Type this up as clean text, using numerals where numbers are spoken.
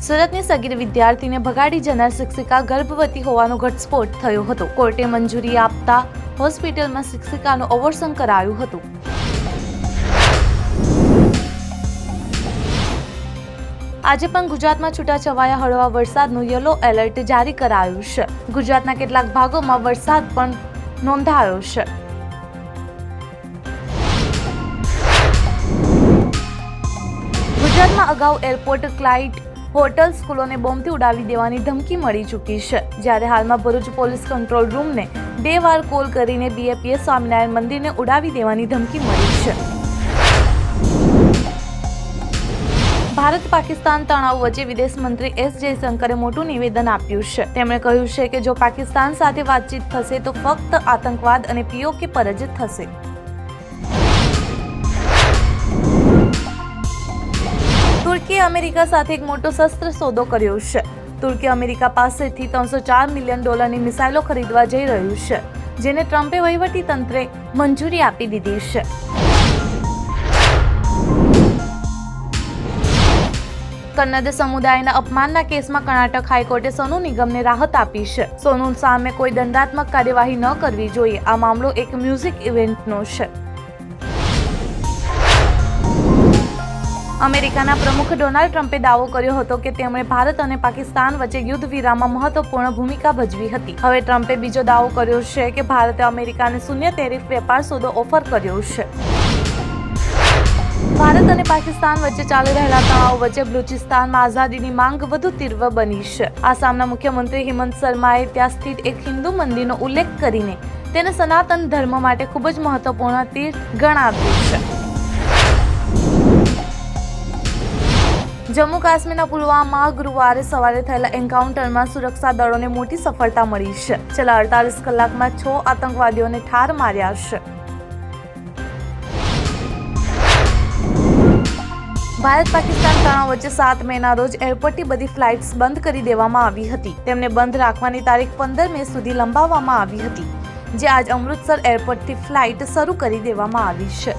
સુરતની સગીર વિદ્યાર્થીને ભગાડી જનાર શિક્ષિકા ગર્ભવતી હોવાનો ઘટસ્ફોટ થયો હતો. કોર્ટે મંજૂરી આપતા હોસ્પિટલમાં શિક્ષિકાનું અવોર્સન કરાયું હતું. આજે પણ ગુજરાતમાં છૂટાછવાયા હળવા વરસાદનું યલો એલર્ટ જારી કરાયું છે. ગુજરાતના કેટલાક ભાગોમાં વરસાદ પણ નોંધાયો છે. ગુજરાતમાં અગાઉ એરપોર્ટ, ફ્લાઇટ, હોટલ, સ્કૂલોને બોમ્બથી ઉડાવી દેવાની ધમકી મળી ચૂકી છે. જ્યારે હાલમાં ભરૂચ પોલીસ કંટ્રોલ રૂમને 2 વાર કોલ કરીને BAPS સ્વામિનારાયણ મંદિરને ઉડાવી દેવાની ધમકી મળી છે. ભારત પાકિસ્તાન તણાવ વચ્ચે વિદેશ મંત્રી S. જયશંકરે મોટું નિવેદન આપ્યું છે. તેમણે કહ્યું છે કે જો પાકિસ્તાન સાથે વાતચીત થશે તો ફક્ત આતંકવાદ અને POK પર જ થશે. તુર્કીએ અમેરિકા સાથે એક મોટો શસ્ત્ર સોદો કર્યો છે. તુર્કી અમેરિકા પાસેથી $304 મિલિયન મિસાઇલો ખરીદવા જઈ રહ્યું છે, જેને ટ્રમ્પે વહીવટી તંત્રે મંજૂરી આપી દીધી છે. કન્નડ સમુદાયના અપમાનના કેસમાં કર્ણાટક હાઈકોર્ટે સોનુ નિગમને રાહત આપી છે. સોનુ સામે કોઈ દંડાત્મક કાર્યવાહી ન કરવી જોઈએ. આ મામલો એક મ્યુઝિક ઇવેન્ટનો છે. અમેરિકાના પ્રમુખ ડોનાલ્ડ ટ્રમ્પે દાવો કર્યો હતો કે તેમણે ભારત અને પાકિસ્તાન વચ્ચે યુદ્ધ વિરામમાં મહત્વપૂર્ણ ભૂમિકા ભજવી હતી. હવે ટ્રમ્પે બીજો દાવો કર્યો છે કે ભારતે અમેરિકાને શૂન્ય ટેરિફ વેપાર સોદો ઓફર કર્યો છે. ભારત અને પાકિસ્તાન વચ્ચે ચાલી રહેલા તણાવ વચ્ચે બલુચિસ્તાનમાં આઝાદીની માંગ વધુ તીવ્ર બની છે. આસામના મુખ્યમંત્રી હિમંત શર્માએ ત્યાં સ્થિત એક હિન્દુ મંદિરનો ઉલ્લેખ કરીને તેને સનાતન ધર્મ માટે ખૂબ જ મહત્વપૂર્ણ તીર્થ ગણાવ્યું છે. જમ્મુ કાશ્મીરના પુલવામામાં ગુરુવારે સવારે થયેલા એન્કાઉન્ટરમાં સુરક્ષા દળોને મોટી સફળતા મળી છે. છેલ્લા 48 કલાકમાં 6 આતંકવાદીઓને ઠાર માર્યા છે. ભારત પાકિસ્તાન તણાવ વચ્ચે 7 મેના રોજ એરપોર્ટની બધી ફ્લાઇટ્સ બંધ કરી દેવામાં આવી હતી. તેમને બંધ રાખવાની તારીખ 15 મે સુધી લંબાવવામાં આવી હતી, જે આજ અમૃતસર એરપોર્ટથી ફ્લાઇટ શરૂ કરી દેવામાં આવી છે.